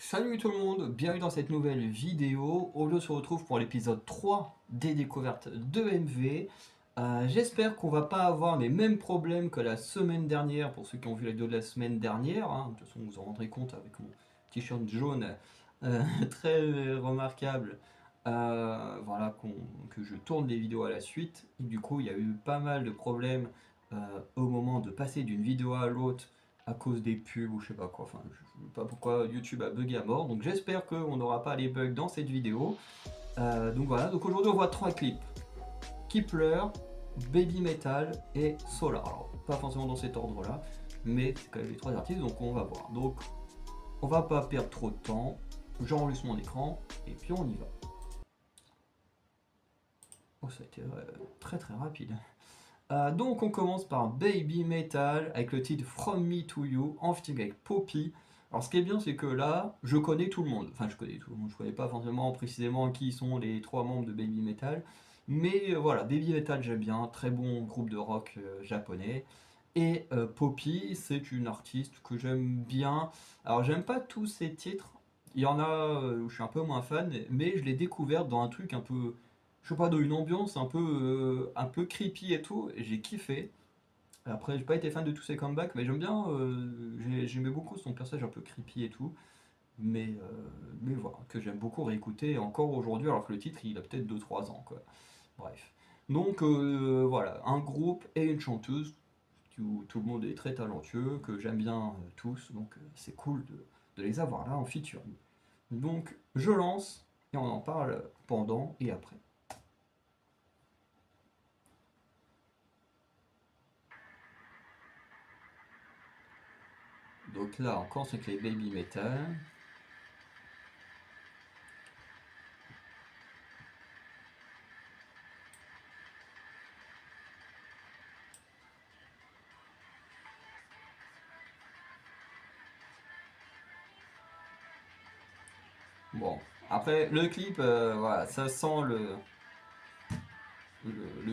Salut tout le monde, bienvenue dans cette nouvelle vidéo. Aujourd'hui on se retrouve pour l'épisode 3 des découvertes de MV. J'espère qu'on va pas avoir les mêmes problèmes que la semaine dernière, pour ceux qui ont vu la vidéo de la semaine dernière, hein. De toute façon vous en rendrez compte avec mon t-shirt jaune très remarquable. Voilà, que je tourne des vidéos à la suite. Et du coup il y a eu pas mal de problèmes au moment de passer d'une vidéo à l'autre à cause des pubs ou je sais pas quoi. Enfin, je sais pas pourquoi YouTube a bugué à mort. Donc j'espère qu'on n'aura pas les bugs dans cette vidéo. Donc voilà, donc aujourd'hui on voit trois clips. Kipler, Baby Metal et Solar. Alors pas forcément dans cet ordre là, mais c'est quand même les trois artistes, donc on va voir. Donc on va pas perdre trop de temps. J'enregistre mon écran et puis on y va. Oh, ça a été très très rapide. Donc on commence par Baby Metal avec le titre From Me to You en featuring avec Poppy. Alors ce qui est bien c'est que là je connais tout le monde. Enfin je connais tout le monde, je connais pas forcément précisément qui sont les trois membres de Baby Metal. Mais voilà, Baby Metal j'aime bien, très bon groupe de rock japonais. Et Poppy c'est une artiste que j'aime bien. Alors j'aime pas tous ses titres, il y en a où je suis un peu moins fan, mais je l'ai découverte dans un truc un peu, je sais pas, dans une ambiance un peu creepy et tout, et j'ai kiffé. Après, j'ai pas été fan de tous ses comebacks, mais j'aime bien, j'aimais beaucoup son personnage un peu creepy et tout, mais voilà, que j'aime beaucoup réécouter encore aujourd'hui, alors que le titre il a peut-être 2 3 ans, quoi. Bref. Donc voilà, un groupe et une chanteuse, où tout le monde est très talentueux, que j'aime bien tous, donc c'est cool de les avoir là en featuring. Donc je lance, et on en parle pendant et après. Donc là, encore c'est que les Baby Metal. Bon, après le clip, voilà, ça sent le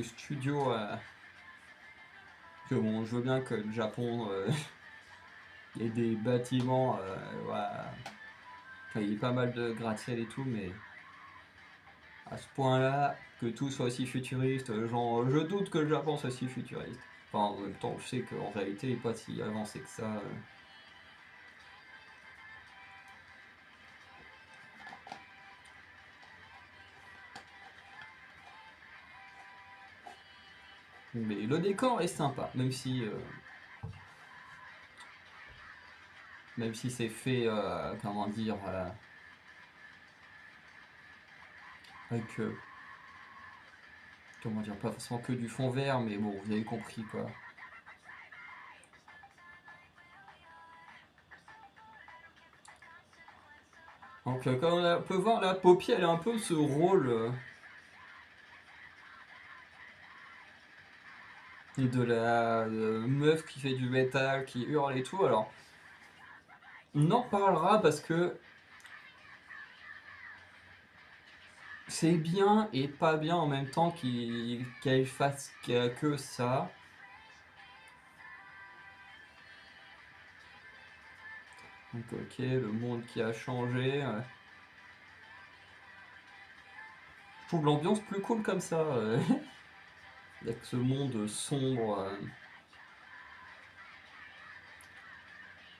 studio. Que bon, je veux bien que le Japon, il y ait des bâtiments, voilà. Enfin, il y ait pas mal de gratte-ciel et tout, mais à ce point-là, que tout soit aussi futuriste, genre, je doute que le Japon soit si futuriste. Enfin, en même temps, je sais qu'en réalité, il n'est pas si avancé que ça. Mais le décor est sympa, même si c'est fait, comment dire, avec, comment dire, pas forcément que du fond vert, mais bon, vous avez compris quoi. Donc, comme on peut voir, la Poppy, elle a un peu ce rôle de la meuf qui fait du métal, qui hurle et tout. Alors, on en parlera parce que c'est bien et pas bien en même temps qu'elle fasse que ça. Donc, ok, le monde qui a changé. Je trouve l'ambiance plus cool comme ça, avec ce monde sombre.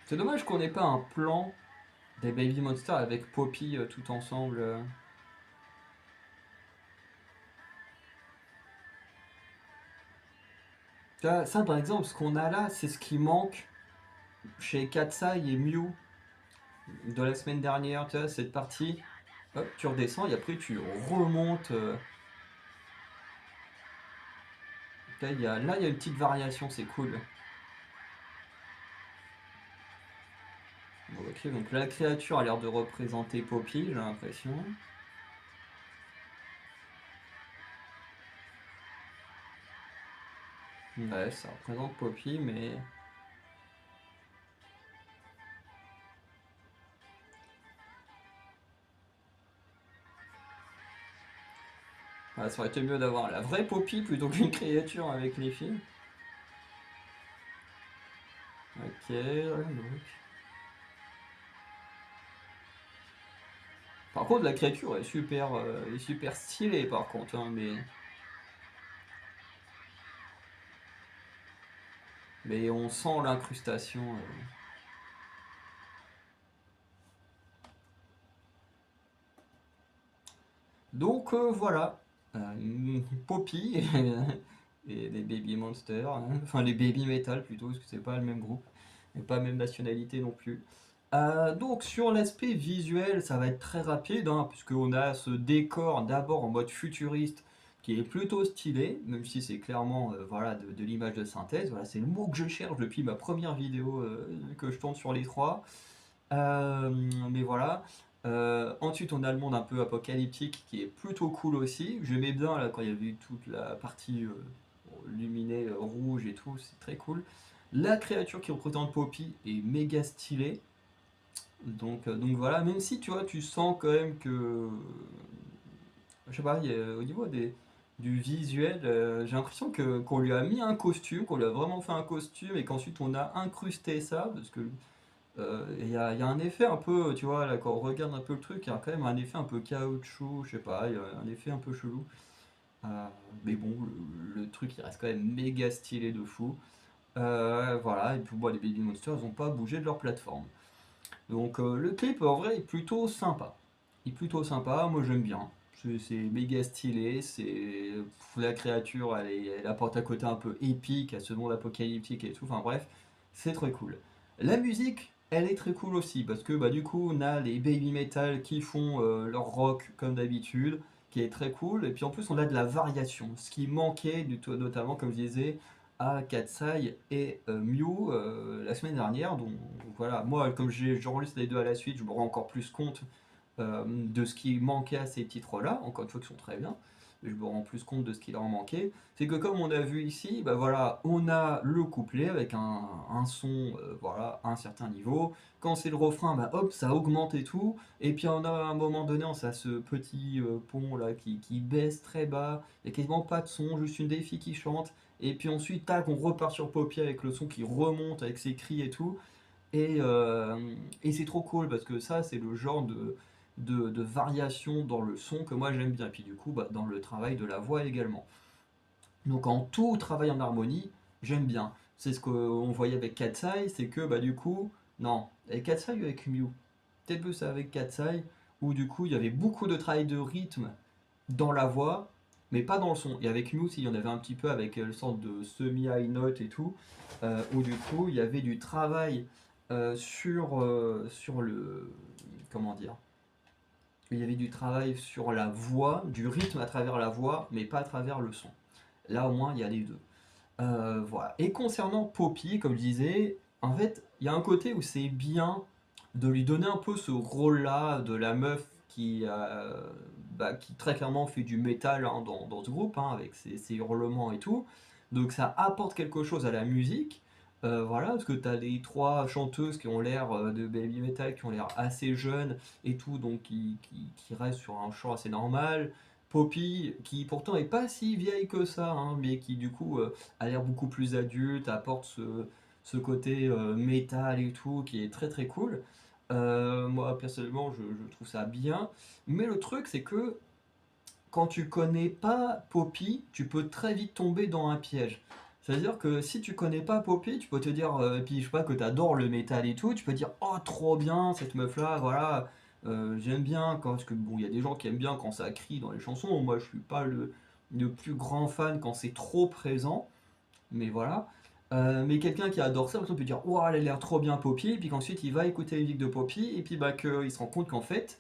C'est dommage qu'on n'ait pas un plan des Baby Monsters avec Poppy tout ensemble. Ça, par exemple, ce qu'on a là, c'est ce qui manque chez Katsai et Mew de la semaine dernière. Tu vois, cette partie, hop, tu redescends et après tu remontes. Là, il y a une petite variation, c'est cool. Bon, ok, donc la créature a l'air de représenter Poppy, j'ai l'impression. Ouais, ça représente Poppy, mais ouais, ça aurait été mieux d'avoir la vraie Poppy plutôt qu'une créature avec les filles. Ok, ouais, donc. Par contre, la créature est super stylée par contre, hein, mais on sent l'incrustation. Donc voilà, Poppy et les Baby Monsters, hein. Enfin les Baby Metal plutôt, parce que c'est pas le même groupe, et pas la même nationalité non plus. Donc sur l'aspect visuel, ça va être très rapide, hein, puisqu'on a ce décor d'abord en mode futuriste qui est plutôt stylé, même si c'est clairement voilà, de l'image de synthèse. Voilà, c'est le mot que je cherche depuis ma première vidéo que je tourne sur les trois. Mais voilà. Ensuite, on a le monde un peu apocalyptique qui est plutôt cool aussi. J'aimais bien là quand il y avait eu toute la partie luminée rouge et tout, c'est très cool. La créature qui représente Poppy est méga stylée. Donc voilà, même si tu vois, tu sens quand même que, je sais pas, au niveau du visuel, j'ai l'impression qu'on lui a mis un costume, qu'on lui a vraiment fait un costume et qu'ensuite on a incrusté ça, parce que il y a un effet un peu, tu vois, là, quand on regarde un peu le truc, il y a quand même un effet un peu caoutchouc, je sais pas, il y a un effet un peu chelou. Euh, mais bon, le truc il reste quand même méga stylé de fou. Voilà, et puis bon, les Baby Monsters ils ont pas bougé de leur plateforme. Donc le clip en vrai est plutôt sympa. Il est plutôt sympa, moi j'aime bien. C'est méga stylé, la créature, elle apporte un côté un peu épique à ce monde apocalyptique et tout. Enfin bref, c'est très cool. La musique, elle est très cool aussi parce que bah du coup on a les baby metal qui font leur rock comme d'habitude, qui est très cool. Et puis en plus on a de la variation, ce qui manquait notamment comme je disais à Katsai et Mew la semaine dernière. Donc voilà, moi comme j'enregistre les deux à la suite, je me rends encore plus compte de ce qui manquait à ces titres-là, encore une fois qui sont très bien, mais je me rends plus compte de ce qui leur manquait. C'est que comme on a vu ici, bah voilà, on a le couplet avec un son voilà, à un certain niveau. Quand c'est le refrain, bah hop, ça augmente et tout. Et puis on a à un moment donné, on a ce petit pont là qui baisse très bas. Il n'y a quasiment pas de son, juste une des filles qui chante. Et puis ensuite, tac, on repart sur Poppy avec le son qui remonte avec ses cris et tout. Et, euh, et c'est trop cool parce que ça, c'est le genre de variation dans le son que moi j'aime bien. Et puis du coup, bah, dans le travail de la voix également. Donc en tout travail en harmonie, j'aime bien. C'est ce qu'on voyait avec Katsai, c'est que bah du coup, non, avec Katsai ou avec Mew, peut-être plus avec Katsai, où du coup il y avait beaucoup de travail de rythme dans la voix, mais pas dans le son. Et avec Mew, il y en avait un petit peu avec le sorte de semi-high note et tout, où du coup il y avait du travail sur le. Comment dire? Il y avait du travail sur la voix, du rythme à travers la voix, mais pas à travers le son. Là au moins il y a les deux. Voilà. Et concernant Poppy, comme je disais, en fait, il y a un côté où c'est bien de lui donner un peu ce rôle-là de la meuf qui très clairement fait du métal hein, dans ce groupe, hein, avec ses hurlements et tout. Donc ça apporte quelque chose à la musique. Voilà, parce que tu as les trois chanteuses qui ont l'air de baby metal, qui ont l'air assez jeunes et tout, donc qui restent sur un chant assez normal. Poppy, qui pourtant est pas si vieille que ça, hein, mais qui du coup a l'air beaucoup plus adulte, apporte ce côté métal et tout, qui est très très cool. Moi personnellement, je trouve ça bien. Mais le truc, c'est que quand tu connais pas Poppy, tu peux très vite tomber dans un piège. C'est-à-dire que si tu connais pas Poppy, tu peux te dire, et puis je sais pas, que tu adores le métal et tout, tu peux dire, oh trop bien cette meuf-là, voilà, j'aime bien, parce que bon, il y a des gens qui aiment bien quand ça crie dans les chansons, moi je suis pas le plus grand fan quand c'est trop présent, mais voilà. Mais quelqu'un qui adore ça, peut dire, oh elle a l'air trop bien Poppy, et puis qu'ensuite il va écouter les musique de Poppy, et puis bah qu'il se rend compte qu'en fait,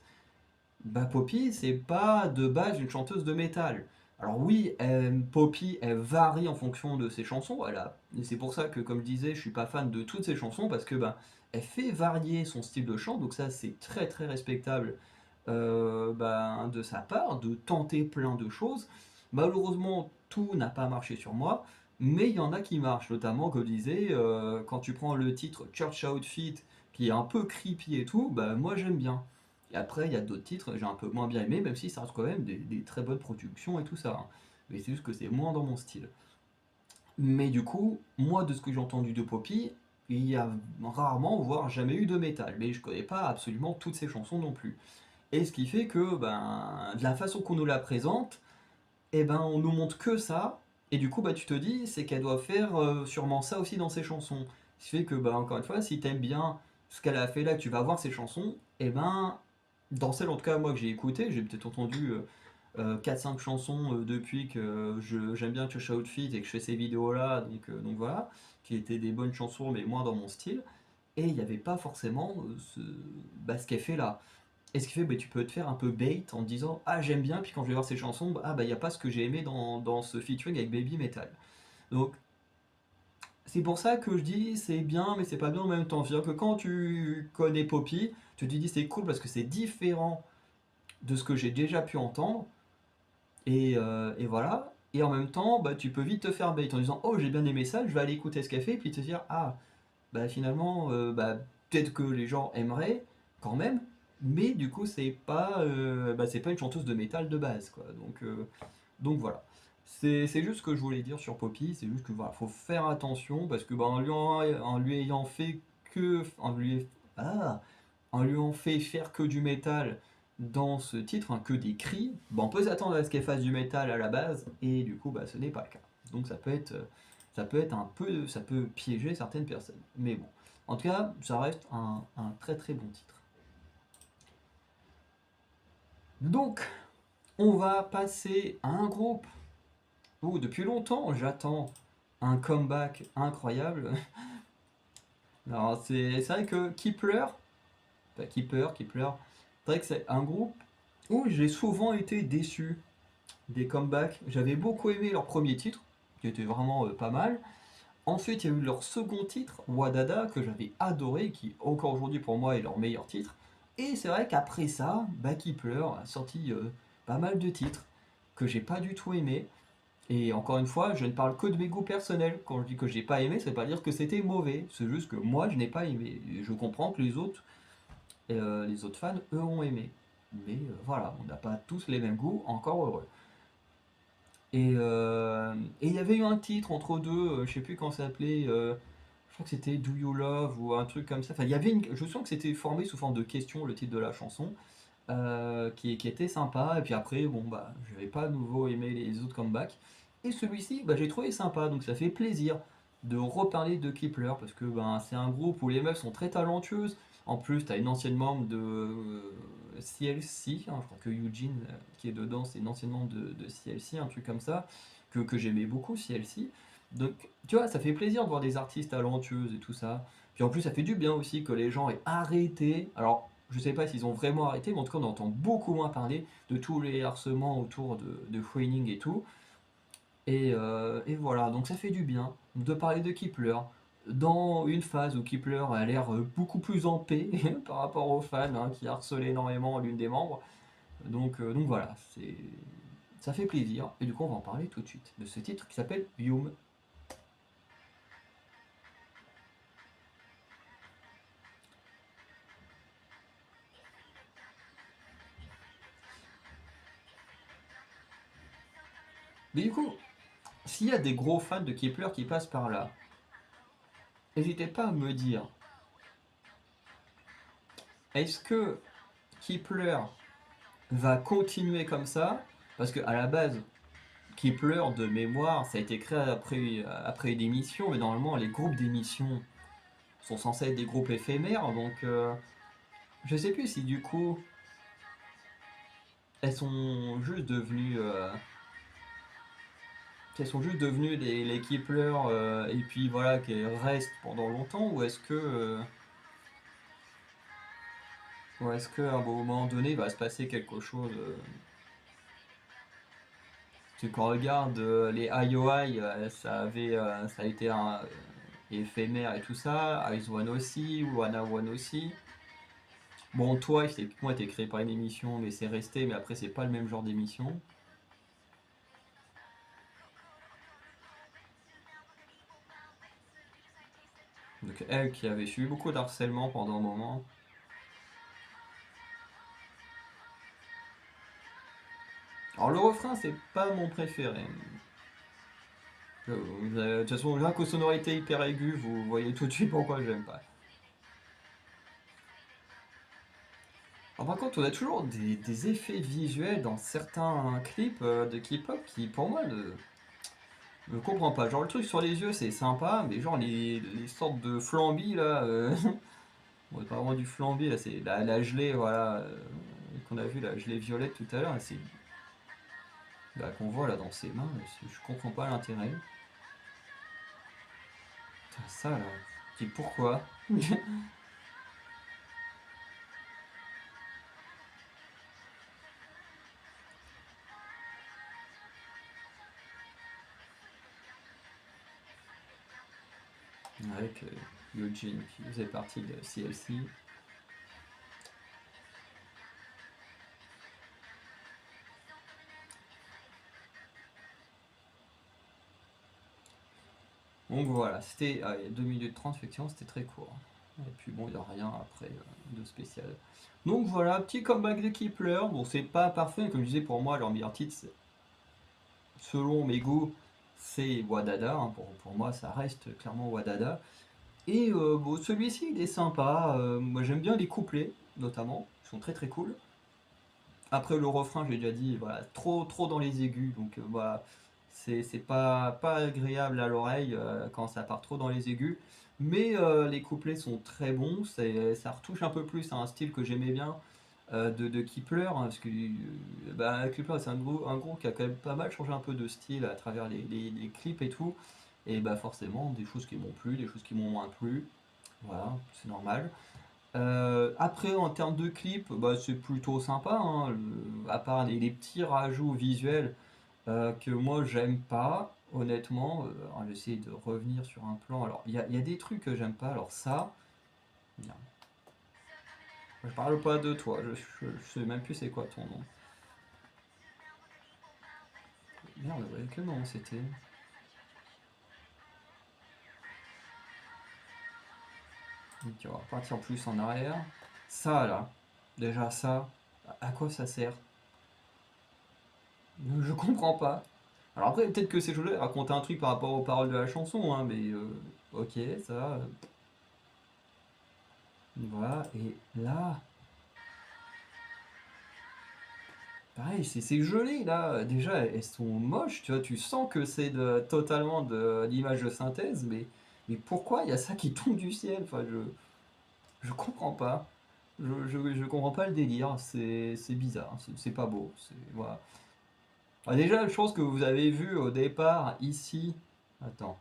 bah Poppy, c'est pas de base une chanteuse de métal. Alors oui, Poppy, elle varie en fonction de ses chansons. Et c'est pour ça que, comme je disais, je suis pas fan de toutes ses chansons parce que bah, elle fait varier son style de chant. Donc ça, c'est très très respectable de sa part de tenter plein de choses. Malheureusement, tout n'a pas marché sur moi, mais il y en a qui marchent. Notamment, comme je disais, quand tu prends le titre Church Outfit, qui est un peu creepy et tout, bah moi j'aime bien. Et après, il y a d'autres titres que j'ai un peu moins bien aimé, même si ça reste quand même des très bonnes productions et tout ça, hein. Mais c'est juste que c'est moins dans mon style. Mais du coup, moi, de ce que j'ai entendu de Poppy, il y a rarement, voire jamais eu de métal. Mais je connais pas absolument toutes ses chansons non plus. Et ce qui fait que, ben, de la façon qu'on nous la présente, eh ben, on nous montre que ça, et du coup, bah, tu te dis, c'est qu'elle doit faire sûrement ça aussi dans ses chansons. Ce qui fait que, bah, encore une fois, si t'aimes bien ce qu'elle a fait là, que tu vas voir ses chansons, et ben, dans celle en tout cas, moi que j'ai écouté, j'ai peut-être entendu 4-5 chansons depuis que j'aime bien Trisha Outfit et que je fais ces vidéos-là, donc voilà, qui étaient des bonnes chansons, mais moins dans mon style. Et il n'y avait pas forcément ce qu'elle fait là. Et ce qui fait, bah, tu peux te faire un peu bait en te disant ah j'aime bien, puis quand je vais voir ces chansons, bah il n'y a pas ce que j'ai aimé dans ce featuring avec Baby Metal. Donc c'est pour ça que je dis c'est bien, mais c'est pas bien en même temps. C'est-à-dire que quand tu connais Poppy, tu te dis c'est cool parce que c'est différent de ce que j'ai déjà pu entendre, et voilà. Et en même temps, bah, tu peux vite te faire bait en disant oh j'ai bien aimé ça, je vais aller écouter ce qu'elle fait, puis te dire ah bah finalement bah, peut-être que les gens aimeraient quand même, mais du coup c'est pas une chanteuse de métal de base quoi. Donc voilà. C'est juste ce que je voulais dire sur Poppy, c'est juste que voilà, faut faire attention parce que bah, en lui ayant fait que en lui ayant fait faire que du métal dans ce titre, hein, que des cris, bah, on peut s'attendre à ce qu'elle fasse du métal à la base et du coup bah ce n'est pas le cas. Donc ça peut être un peu, ça peut piéger certaines personnes. Mais bon, en tout cas, ça reste un très très bon titre. Donc, on va passer à un groupe où depuis longtemps j'attends un comeback incroyable. Alors c'est vrai que Kepler, pas Kepler, c'est vrai que c'est un groupe où j'ai souvent été déçu des comebacks. J'avais beaucoup aimé leur premier titre, qui était vraiment pas mal. Ensuite, il y a eu leur second titre, Wadada, que j'avais adoré, qui encore aujourd'hui pour moi est leur meilleur titre. Et c'est vrai qu'après ça, Baki Pleur a sorti pas mal de titres que j'ai pas du tout aimé. Et encore une fois, je ne parle que de mes goûts personnels. Quand je dis que j'ai pas aimé, ça veut pas dire que c'était mauvais. C'est juste que moi, je n'ai pas aimé. Et je comprends que les autres fans, eux, ont aimé. Mais voilà, on n'a pas tous les mêmes goûts, encore heureux. Et il y avait eu un titre entre deux, je sais plus comment ça s'appelait, je crois que c'était Do You Love ou un truc comme ça. Enfin, je sens que c'était formé sous forme de question, le titre de la chanson, qui était sympa. Et puis après, bon, bah, je n'avais pas à nouveau aimé les autres comebacks. Et celui-ci, bah, j'ai trouvé sympa, donc ça fait plaisir de reparler de Kepler parce que ben, c'est un groupe où les meufs sont très talentueuses. En plus, tu as une ancienne membre de CLC, hein, je crois que Eugene qui est dedans, c'est une ancienne membre de CLC, un truc comme ça, que j'aimais beaucoup, CLC. Donc, tu vois, ça fait plaisir de voir des artistes talentueuses et tout ça. Puis en plus, ça fait du bien aussi que les gens aient arrêté. Alors, je sais pas s'ils ont vraiment arrêté, mais en tout cas, on entend beaucoup moins parler de tous les harcèlements autour de Freining et tout. Et voilà, donc ça fait du bien de parler de Kepler dans une phase où Kepler a l'air beaucoup plus en paix par rapport aux fans hein, qui harcelaient énormément l'une des membres. Donc voilà, ça fait plaisir. Et du coup, on va en parler tout de suite de ce titre qui s'appelle Hume. Mais du coup, s'il y a des gros fans de Kepler qui passent par là, n'hésitez pas à me dire, est-ce que Kepler va continuer comme ça? Parce qu'à la base, Kepler, de mémoire, ça a été créé après une émission, mais normalement, les groupes d'émissions sont censés être des groupes éphémères, donc je sais plus si du coup, elles sont juste devenues, les Kepler, et puis voilà, qu'elles restent pendant longtemps, ou est-ce qu'à un moment donné, il va se passer quelque chose. Parce que quand on regarde les IOI, ça a été éphémère et tout ça. Eyes One aussi, Wanna One aussi. Bon, toi, techniquement, été créé par une émission, mais c'est resté, mais après, c'est pas le même genre d'émission. Donc, elle qui avait subi beaucoup d'harcèlement pendant un moment. Alors, le refrain, c'est pas mon préféré. De toute façon, rien qu'aux sonorités hyper aiguës, vous voyez tout de suite pourquoi j'aime pas. Par contre, on a toujours des effets visuels dans certains clips de K-pop qui, pour moi, ne comprends pas. Genre, le truc sur les yeux, c'est sympa, mais genre, les sortes de flambis là, bon, c'est pas vraiment du flambi, là, c'est la gelée, voilà, qu'on a vu, la gelée violette tout à l'heure, c'est bah, qu'on voit là dans ses mains, je comprends pas l'intérêt. Putain, ça là, je dis pourquoi? Avec Eugene qui faisait partie de CLC. Donc voilà, c'était 2 minutes 30, effectivement, c'était très court. Et puis bon, il n'y a rien après de spécial. Donc voilà, petit comeback de Kepler. Bon, c'est pas parfait, comme je disais, pour moi, leur meilleur titre, selon mes goûts, c'est Wadada. Hein. Pour moi, ça reste clairement Wadada. Et bon, celui-ci, il est sympa. Moi, j'aime bien les couplets, notamment. Ils sont très très cool. Après, le refrain, j'ai déjà dit, voilà, trop dans les aigus. Donc voilà, c'est pas agréable à l'oreille quand ça part trop dans les aigus. Mais les couplets sont très bons. Ça retouche un peu plus à un style que j'aimais bien de Kepler. Hein, parce que bah, Kepler, c'est un groupe qui a quand même pas mal changé un peu de style à travers les clips et tout. Et bah forcément, des choses qui m'ont plu, des choses qui m'ont moins plu. Voilà, c'est normal. Après, en termes de clip, bah, c'est plutôt sympa, hein, à part les petits rajouts visuels que moi j'aime pas, honnêtement. Alors, j'essaie de revenir sur un plan. Alors, il y a des trucs que j'aime pas. Alors, ça, non. Je parle pas de toi, je sais même plus c'est quoi ton nom. Merde, ouais, quel nom c'était? Ok, on va repartir plus en arrière. Ça là, déjà ça, à quoi ça sert? Je comprends pas. Alors après, peut-être que c'est joli raconter un truc par rapport aux paroles de la chanson, hein, mais ok, ça, voilà. Et là, pareil, c'est joli là. Déjà, elles sont moches, tu vois, tu sens que c'est totalement de l'image de synthèse, mais pourquoi il y a ça qui tombe du ciel? Enfin, je comprends pas. Je comprends pas le délire, c'est bizarre, c'est pas beau. Voilà. Ah, déjà, je pense que vous avez vu au départ ici. Attends.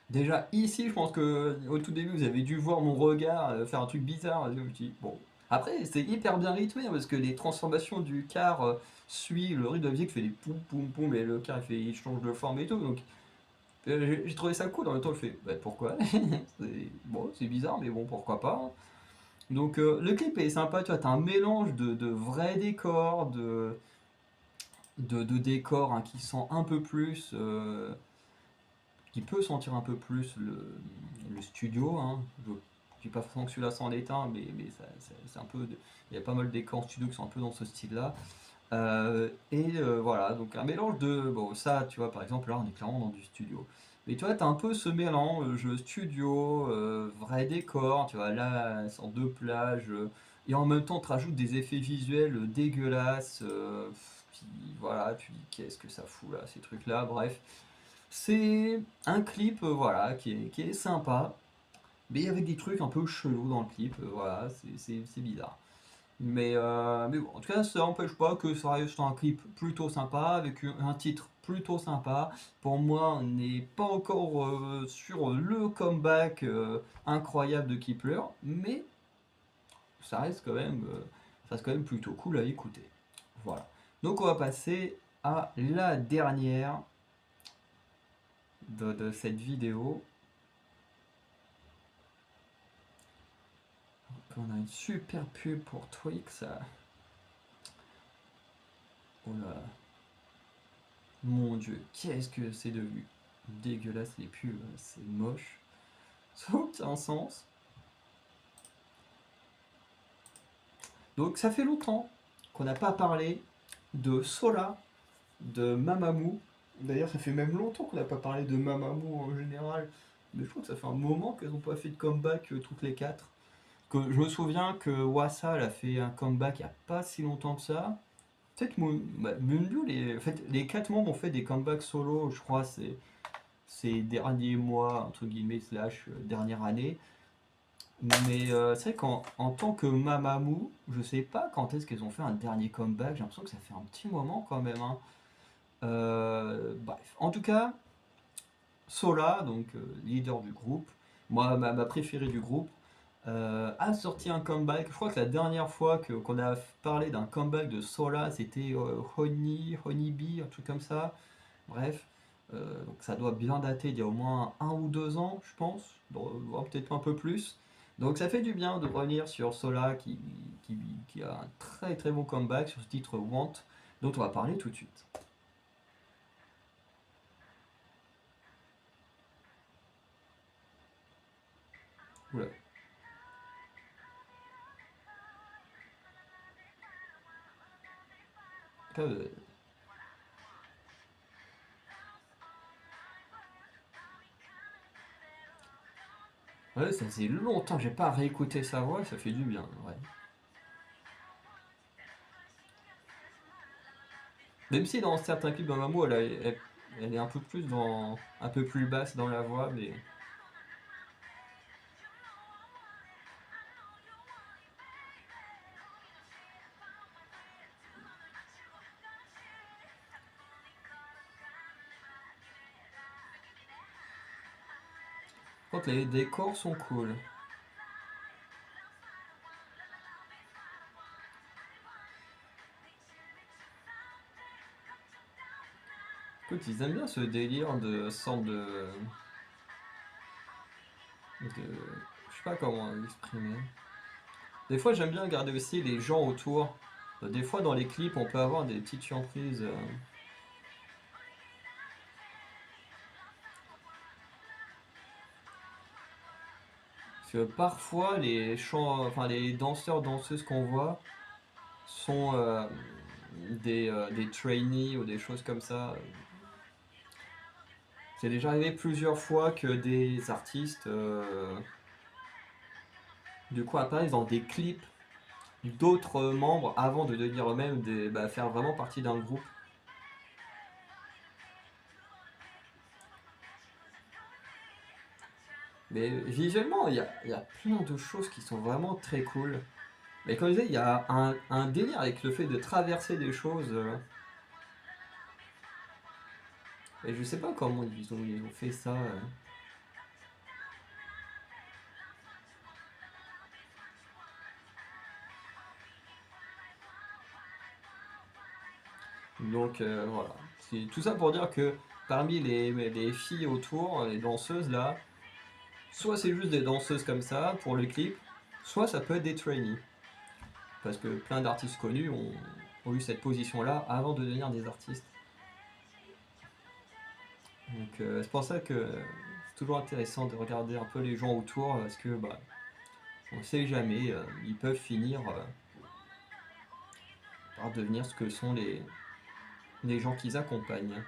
Déjà ici, je pense que au tout début, vous avez dû voir mon regard faire un truc bizarre. Je me dis, bon. Après, c'est hyper bien rythmé hein, parce que les transformations du car suivent le rythme de la musique, fait des poum poum poum et le car il change de forme et tout. Donc j'ai trouvé ça cool. En même temps, je fais, bah, pourquoi? Bon, c'est bizarre, mais bon, pourquoi pas. Hein. Donc le clip est sympa, tu vois, t'as un mélange de vrais décors, de décors hein, qui sont un peu plus. Qui peut sentir un peu plus le studio. Hein. Je ne dis pas forcément que celui-là s'en est un, mais c'est un peu. Il y a pas mal d'écrans studio qui sont un peu dans ce style-là. Voilà, donc un mélange de. Bon, ça, tu vois, par exemple, là, on est clairement dans du studio. Mais tu vois, t'as un peu ce mélange studio, vrai décor, tu vois, là, sorte de plage, et en même temps, tu rajoutes des effets visuels dégueulasses, puis voilà, tu dis, qu'est-ce que ça fout là, ces trucs-là, bref. C'est un clip voilà, qui est sympa, mais avec des trucs un peu chelous dans le clip. Voilà, c'est bizarre. Mais bon, en tout cas, ça n'empêche pas que ça reste un clip plutôt sympa, avec un titre plutôt sympa. Pour moi, on n'est pas encore sur le comeback incroyable de Kepler, mais ça reste quand même, ça reste quand même plutôt cool à écouter. Voilà. Donc on va passer à la dernière de cette vidéo. On a une super pub pour Twix. Oh là, mon dieu, qu'est-ce que c'est devenu dégueulasse les pubs, c'est moche. Ça n'a aucun sens. Donc ça fait longtemps qu'on n'a pas parlé de Sola, de Mamamoo. D'ailleurs, ça fait même longtemps qu'on n'a pas parlé de Mamamoo en général. Mais je trouve que ça fait un moment qu'elles n'ont pas fait de comeback toutes les quatre. Que je me souviens que Wassa elle a fait un comeback il n'y a pas si longtemps que ça. Peut-être Moonbyul, en fait, les quatre membres ont fait des comebacks solo, je crois, ces derniers mois, entre guillemets, slash dernière année. Mais c'est vrai qu'en tant que Mamamoo, je sais pas quand est-ce qu'elles ont fait un dernier comeback, j'ai l'impression que ça fait un petit moment quand même, hein. Bref, en tout cas, Sola, donc leader du groupe, moi ma préférée du groupe, a sorti un comeback. Je crois que la dernière fois qu'on a parlé d'un comeback de Sola, c'était Honeybee, un truc comme ça. Bref, donc ça doit bien dater d'il y a au moins 1 ou 2 ans, je pense, voire peut-être un peu plus. Donc ça fait du bien de revenir sur Sola qui, qui a un très très bon comeback sur ce titre Want, dont on va parler tout de suite. Oula. Euh, Ouais, ça faisait longtemps que j'ai pas réécouté sa voix, ça fait du bien, ouais. Même si dans certains clips dans Mamou, elle est un peu plus un peu plus basse dans la voix, mais par contre les décors sont cool. Écoute, ils aiment bien ce délire de sorte de je sais pas comment l'exprimer. Des fois, j'aime bien regarder aussi les gens autour. Des fois, dans les clips, on peut avoir des petites surprises. Parce que parfois, enfin, les danseurs, danseuses qu'on voit sont des trainees ou des choses comme ça. C'est déjà arrivé plusieurs fois que des artistes, du coup, apparaissent dans des clips d'autres membres avant de devenir eux-mêmes, faire vraiment partie d'un groupe. Mais visuellement, il y a plein de choses qui sont vraiment très cool. Mais comme je disais, il y a un délire avec le fait de traverser des choses. Et je sais pas comment ils ont fait ça. Donc voilà. C'est tout ça pour dire que parmi les filles autour, les danseuses là, soit c'est juste des danseuses comme ça pour le clip, soit ça peut être des trainees. Parce que plein d'artistes connus ont eu cette position-là avant de devenir des artistes. Donc c'est pour ça que c'est toujours intéressant de regarder un peu les gens autour, parce que bah, on ne sait jamais, ils peuvent finir par devenir ce que sont les gens qu'ils accompagnent.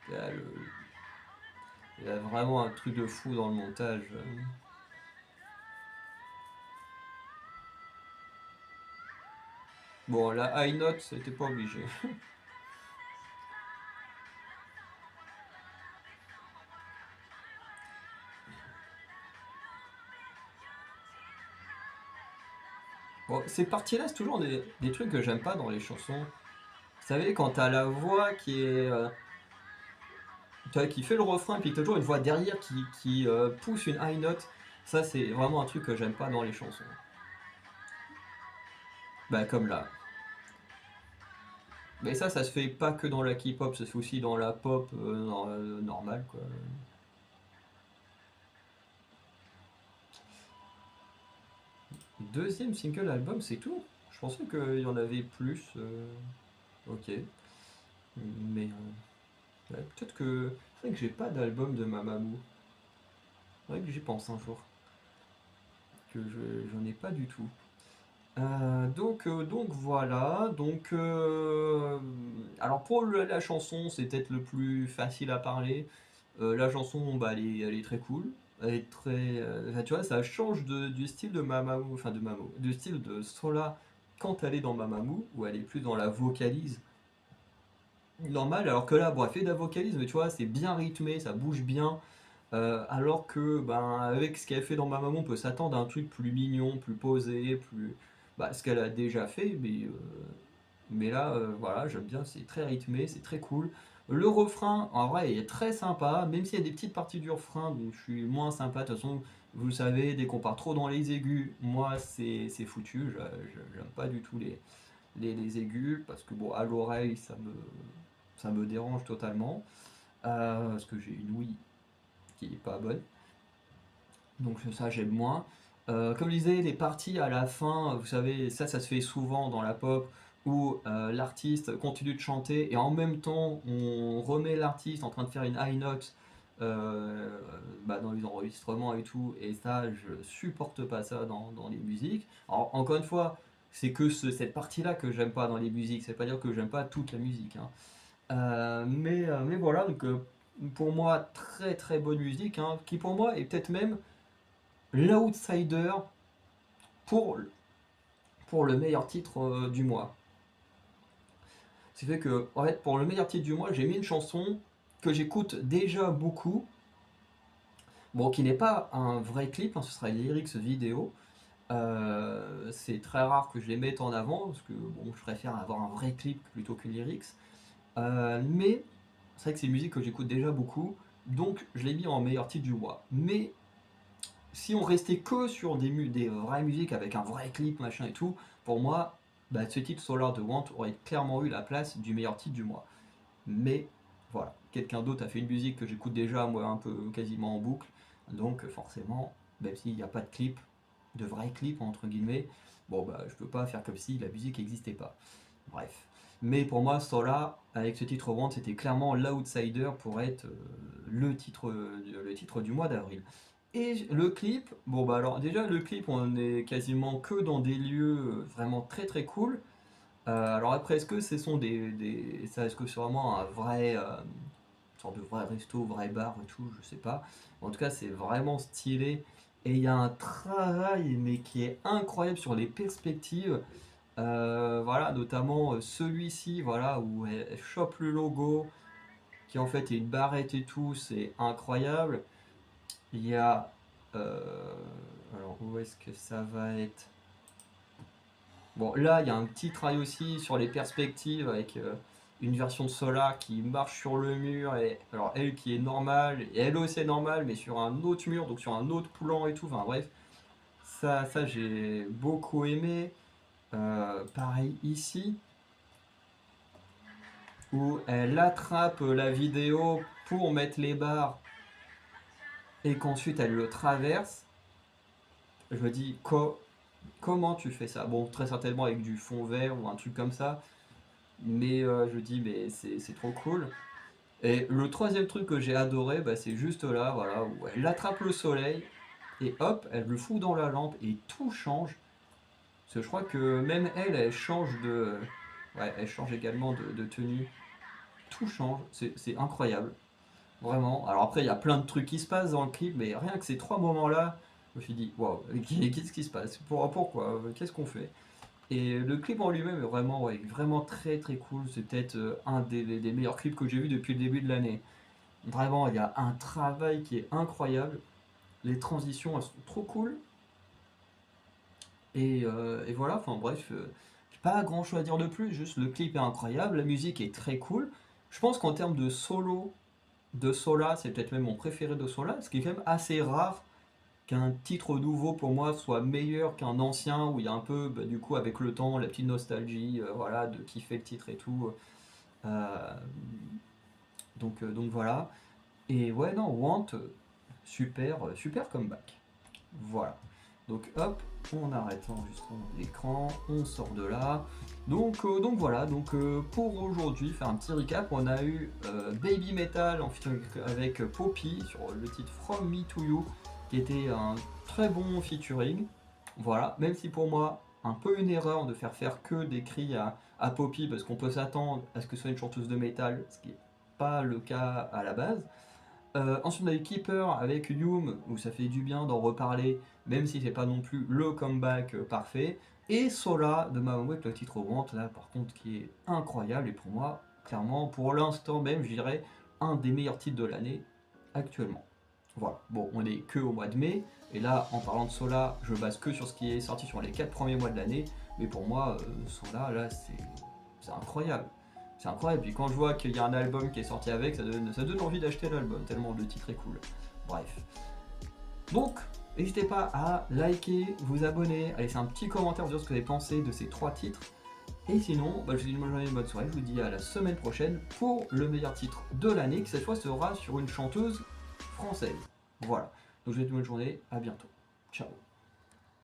Il y a, il y a vraiment un truc de fou dans le montage. Bon, la high note, c'était pas obligé. Bon, ces parties-là, c'est toujours des trucs que j'aime pas dans les chansons. Vous savez, quand t'as la voix qui fait le refrain, puis toujours une voix derrière qui pousse une high note, ça c'est vraiment un truc que j'aime pas dans les chansons. Bah comme là. Mais ça se fait pas que dans la K-pop, ça se fait aussi dans la pop normale, quoi. Deuxième single album, c'est tout. Je pensais qu'il y en avait plus. Ok. Mais ouais, peut-être que. C'est vrai que j'ai pas d'album de Mamamoo. C'est vrai que j'y pense un jour. Que j'en ai pas du tout. Donc voilà, alors pour la chanson, c'est peut-être le plus facile à parler. La chanson, bah, elle est très cool. Elle est très, enfin, tu vois, ça change du style de Mamamoo, enfin de Mamamoo, du style de Sola quand elle est dans Mamamoo, où elle est plus dans la vocalise normale, alors que là, bon, elle fait de la vocalise, mais tu vois, c'est bien rythmé, ça bouge bien. Alors que, ben, avec ce qu'elle fait dans Mamamoo, on peut s'attendre à un truc plus mignon, plus posé, plus. Bah, ce qu'elle a déjà fait, mais là, voilà, j'aime bien, c'est très rythmé, c'est très cool. Le refrain, en vrai, il est très sympa, même s'il y a des petites parties du refrain où je suis moins sympa. De toute façon, vous le savez, dès qu'on part trop dans les aigus, moi, c'est foutu. J'aime pas du tout les aigus, parce que, bon, à l'oreille, ça me dérange totalement. Parce que j'ai une ouïe qui est pas bonne. Donc ça j'aime moins. Comme je disais, les parties à la fin, vous savez, ça se fait souvent dans la pop, où l'artiste continue de chanter et en même temps on remet l'artiste en train de faire une high note euh, bah, dans les enregistrements et tout, et ça je supporte pas ça dans les musiques. Alors, encore une fois, c'est que cette partie-là que j'aime pas dans les musiques, c'est pas dire que j'aime pas toute la musique, hein. Mais voilà, pour moi, très très bonne musique, hein, qui pour moi est peut-être même l'outsider pour, pour le meilleur titre du mois. Ce qui fait que, en fait, pour le meilleur titre du mois, j'ai mis une chanson que j'écoute déjà beaucoup. Bon, qui n'est pas un vrai clip, hein, ce sera une lyrics vidéo. C'est très rare que je les mette en avant, parce que bon, je préfère avoir un vrai clip plutôt qu'une lyrics. Mais c'est vrai que c'est une musique que j'écoute déjà beaucoup, donc je l'ai mis en meilleur titre du mois. Mais si on restait que sur des vraies musiques avec un vrai clip, machin et tout, pour moi, bah, ce titre Solar de Want aurait clairement eu la place du meilleur titre du mois. Mais voilà, quelqu'un d'autre a fait une musique que j'écoute déjà, moi, un peu quasiment en boucle, donc forcément, même s'il n'y a pas de clip, de vrai clip entre guillemets, bon bah je peux pas faire comme si la musique n'existait pas. Bref. Mais pour moi, Solar, avec ce titre Want, c'était clairement l'outsider pour être le titre du mois d'avril. Et le clip, bon bah alors déjà le clip on est quasiment que dans des lieux vraiment très très cool. Alors après est-ce que ce sont est-ce que c'est vraiment un vrai une sorte de vrai resto, vrai bar et tout, je sais pas. En tout cas c'est vraiment stylé et il y a un travail mais qui est incroyable sur les perspectives. Voilà notamment celui-ci voilà où elle chope le logo qui en fait est une barrette et tout, c'est incroyable. Il y a. euh, alors, où est-ce que ça va être? Bon, là, il y a un petit travail aussi sur les perspectives avec une version de Solar qui marche sur le mur. Et, alors, elle qui est normale, et elle aussi est normale, mais sur un autre mur, donc sur un autre plan et tout. Enfin, bref, ça j'ai beaucoup aimé. Pareil ici, où elle attrape la vidéo pour mettre les barres et qu'ensuite elle le traverse. Je me dis, comment tu fais ça? Bon, très certainement avec du fond vert ou un truc comme ça, mais je dis, mais c'est trop cool. Et le troisième truc que j'ai adoré, bah, c'est juste là, voilà, où elle attrape le soleil et hop, elle le fout dans la lampe et tout change. Parce que je crois que même elle change de. Ouais, elle change également de tenue. Tout change, c'est incroyable. Vraiment. Alors après, il y a plein de trucs qui se passent dans le clip, mais rien que ces trois moments-là, je me suis dit, waouh, qu'est-ce qui se passe? Pourquoi? Qu'est-ce qu'on fait? Et le clip en lui-même est vraiment, ouais, vraiment très très cool. C'est peut-être un des meilleurs clips que j'ai vu depuis le début de l'année. Vraiment, il y a un travail qui est incroyable. Les transitions, elles sont trop cool. Et voilà, enfin bref, j'ai pas grand chose à dire de plus. Juste le clip est incroyable, la musique est très cool. Je pense qu'en termes de solo, de Sola, c'est peut-être même mon préféré de Sola, ce qui est quand même assez rare qu'un titre nouveau pour moi soit meilleur qu'un ancien où il y a un peu, bah, du coup, avec le temps, la petite nostalgie, voilà, de kiffer le titre et tout. Euh, donc voilà. Et ouais, non, Want, super, super comeback. Voilà. Donc hop, on arrête l'enregistrement de l'écran, on sort de là. Donc voilà, pour aujourd'hui, faire un petit recap, on a eu Baby Metal en featuring avec Poppy sur le titre From Me to You, qui était un très bon featuring. Voilà, même si pour moi, un peu une erreur de faire que des cris à Poppy, parce qu'on peut s'attendre à ce que ce soit une chanteuse de métal, ce qui n'est pas le cas à la base. Ensuite, on a eu Keeper avec Yume, où ça fait du bien d'en reparler, même si c'est pas non plus le comeback parfait. Et Sola de Mamoru avec le titre au ventre, là par contre, qui est incroyable, et pour moi, clairement, pour l'instant même, je dirais, un des meilleurs titres de l'année actuellement. Voilà, bon, on est que au mois de mai, et là, en parlant de Sola, je base que sur ce qui est sorti sur les 4 premiers mois de l'année, mais pour moi, Sola, là, c'est incroyable. C'est incroyable, puis quand je vois qu'il y a un album qui est sorti avec, ça donne envie d'acheter l'album, tellement le titre est cool. Bref. Donc, n'hésitez pas à liker, vous abonner, à laisser un petit commentaire, vous dire ce que vous avez pensé de ces 3 titres. Et sinon, je vous dis une bonne journée, une bonne soirée, je vous dis à la semaine prochaine pour le meilleur titre de l'année, qui cette fois sera sur une chanteuse française. Voilà. Donc je vous souhaite une bonne journée, à bientôt. Ciao.